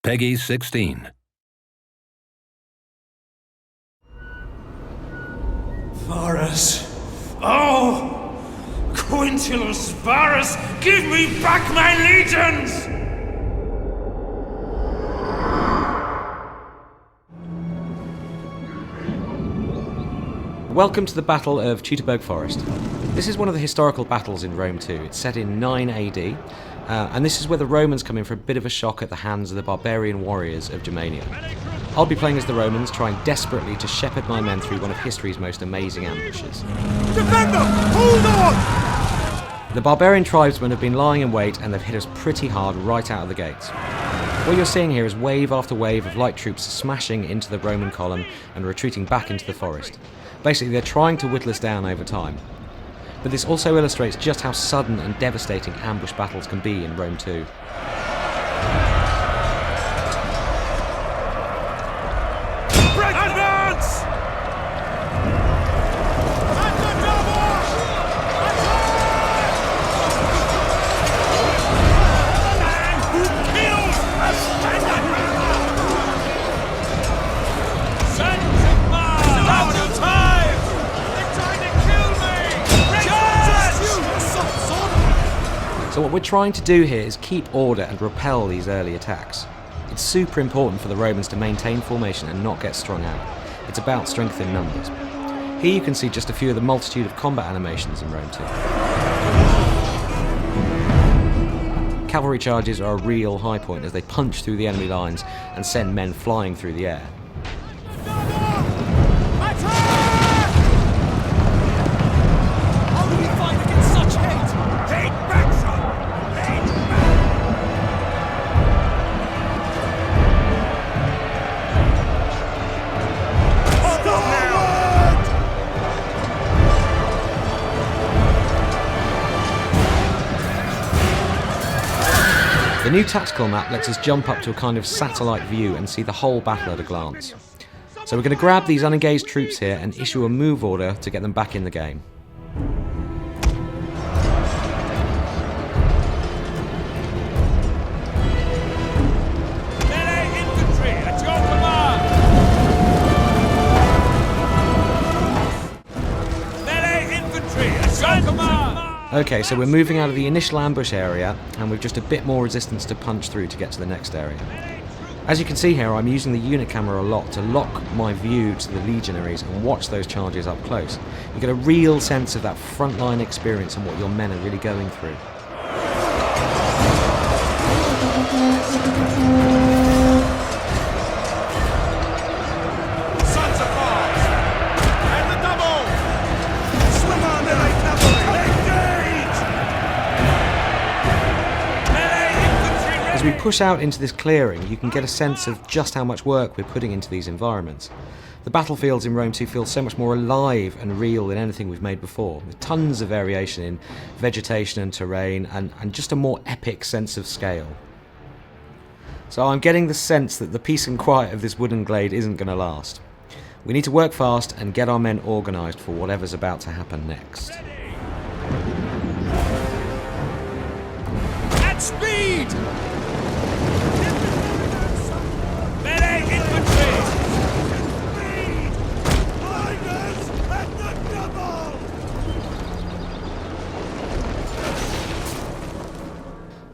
Peggy 16. Varus! Oh! Quintulus Varus! Give me back my legions! Welcome to the Battle of Teutoburg Forest. This is one of the historical battles in Rome too. It's set in 9 AD, and this is where the Romans come in for a bit of a shock at the hands of the barbarian warriors of Germania. I'll be playing as the Romans, trying desperately to shepherd my men through one of history's most amazing ambushes. Defend them! Hold on! The barbarian tribesmen have been lying in wait and they've hit us pretty hard right out of the gates. What you're seeing here is wave after wave of light troops smashing into the Roman column and retreating back into the forest. Basically, they're trying to whittle us down over time. But this also illustrates just how sudden and devastating ambush battles can be in Rome 2. Advance! So what we're trying to do here is keep order and repel these early attacks. It's super important for the Romans to maintain formation and not get strung out. It's about strength in numbers. Here you can see just a few of the multitude of combat animations in Rome 2. Cavalry charges are a real high point as they punch through the enemy lines and send men flying through the air. The new tactical map lets us jump up to a kind of satellite view and see the whole battle at a glance. So we're going to grab these unengaged troops here and issue a move order to get them back in the game. Melee infantry at your command! Melee infantry at your command! Okay, so we're moving out of the initial ambush area and we've just a bit more resistance to punch through to get to the next area. As you can see here, I'm using the unit camera a lot to lock my view to the legionaries and watch those charges up close. You get a real sense of that frontline experience and what your men are really going through. As we push out into this clearing, you can get a sense of just how much work we're putting into these environments. The battlefields in Rome 2 feel so much more alive and real than anything we've made before, with tons of variation in vegetation and terrain, and just a more epic sense of scale. So I'm getting the sense that the peace and quiet of this wooden glade isn't going to last. We need to work fast and get our men organised for whatever's about to happen next. At speed! Melee infantry! Riders at the double!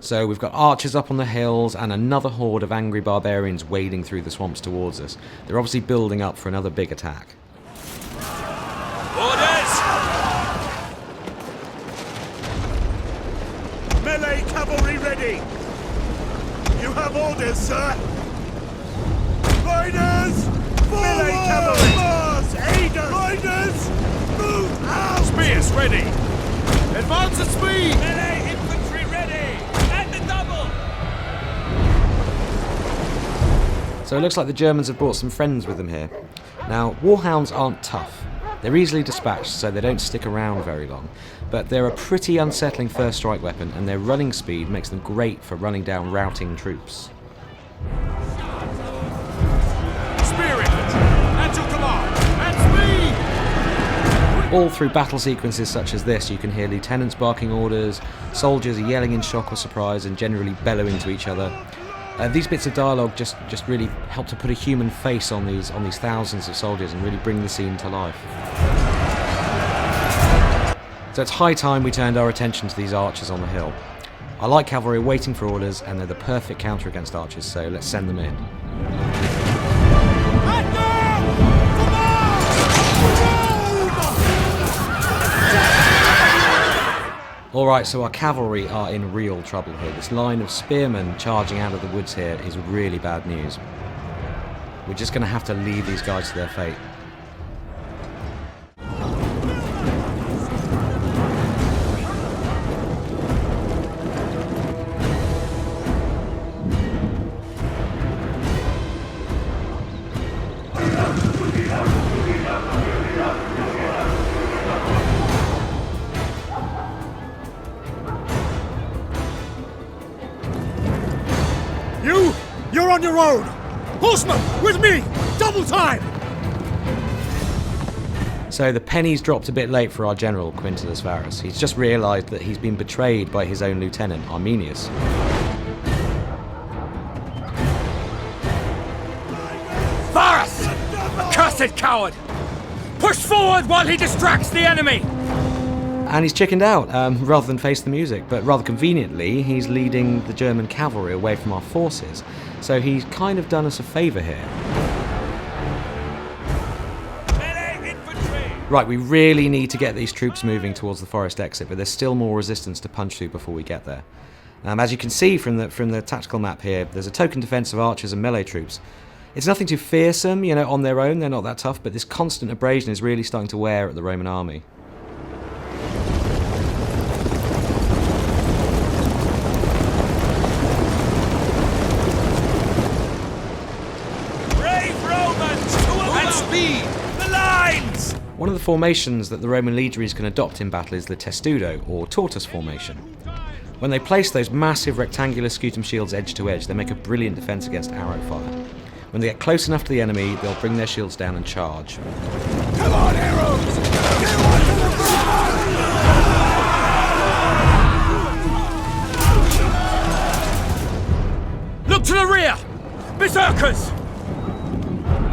So we've got archers up on the hills and another horde of angry barbarians wading through the swamps towards us. They're obviously building up for another big attack. Orders! Melee cavalry ready! You have orders, sir! Riders! Melee cavalry! Mars! Aiders! Riders! Move out! Spears ready! Advance at speed! Melee infantry ready! At the double! So it looks like the Germans have brought some friends with them here. Now, warhounds aren't tough. They're easily dispatched, so they don't stick around very long. But they're a pretty unsettling first strike weapon, and their running speed makes them great for running down routing troops. All through battle sequences such as this, you can hear lieutenants barking orders, soldiers are yelling in shock or surprise and generally bellowing to each other. These bits of dialogue just really help to put a human face on these thousands of soldiers and really bring the scene to life. So it's high time we turned our attention to these archers on the hill. I like cavalry waiting for orders, and they're the perfect counter against archers, so let's send them in. Alright, so our cavalry are in real trouble here. This line of spearmen charging out of the woods here is really bad news. We're just going to have to leave these guys to their fate. You're on your own! Horsemen, with me! Double time! So the penny's dropped a bit late for our general, Quintus Varus. He's just realised that he's been betrayed by his own lieutenant, Arminius. Varus! Accursed coward! Push forward while he distracts the enemy! And he's chickened out, rather than face the music, but rather conveniently, he's leading the German cavalry away from our forces. So he's kind of done us a favour here. Right, we really need to get these troops moving towards the forest exit, but there's still more resistance to punch through before we get there. As you can see from the tactical map here, there's a token defence of archers and melee troops. It's nothing too fearsome, you know, on their own, they're not that tough, but this constant abrasion is really starting to wear at the Roman army. One of the formations that the Roman legionaries can adopt in battle is the Testudo, or tortoise formation. When they place those massive rectangular scutum shields edge to edge, they make a brilliant defence against arrow fire. When they get close enough to the enemy, they'll bring their shields down and charge. Come on, arrows! Get on to the front! Look to the rear! Berserkers!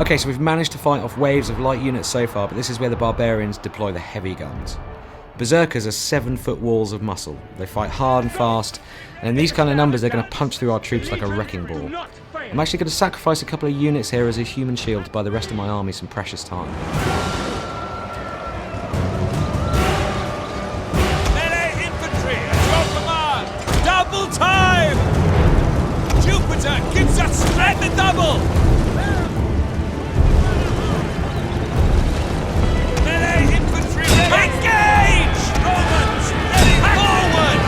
Okay, so we've managed to fight off waves of light units so far, but this is where the barbarians deploy the heavy guns. Berserkers are 7-foot walls of muscle. They fight hard and fast, and in these kind of numbers they're going to punch through our troops like a wrecking ball. I'm actually going to sacrifice a couple of units here as a human shield to buy the rest of my army some precious time. Melee infantry at your command! Double time! Jupiter gives us strength and double! Engage! Romans, ready forward!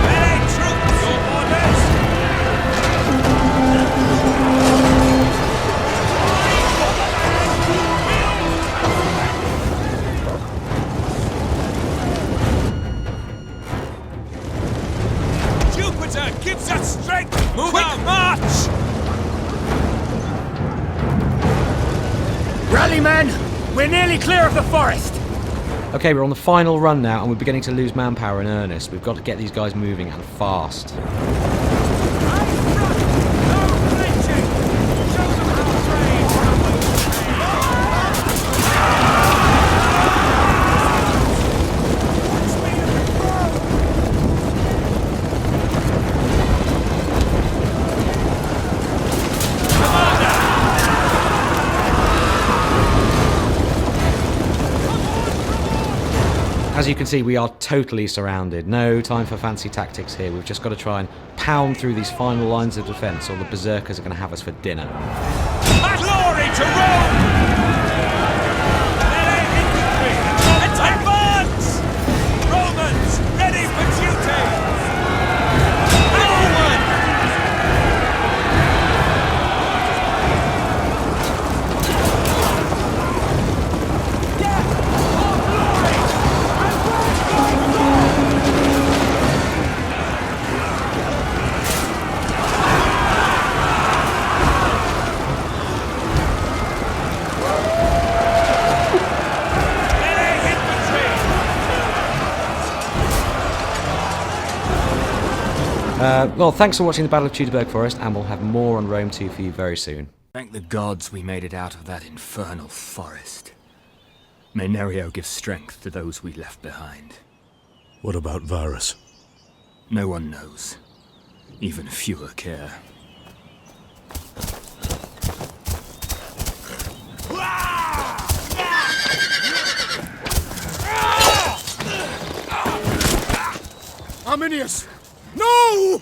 Melee troops, your orders! Jupiter gives us strength! Move Quick out. March! Rally, men! We're nearly clear of the forest! Okay, we're on the final run now, and we're beginning to lose manpower in earnest. We've got to get these guys moving, and fast. As you can see, we are totally surrounded. No time for fancy tactics here. We've just got to try and pound through these final lines of defence, or the berserkers are going to have us for dinner. Glory to Rome! Melee infantry! Advance! Romans, ready for duty! Forward! Well, thanks for watching the Battle of Cheetah Forest, and we'll have more on Rome 2 for you very soon. Thank the gods we made it out of that infernal forest. May Nerio give strength to those we left behind. What about Varus? No one knows. Even fewer care. Arminius! No!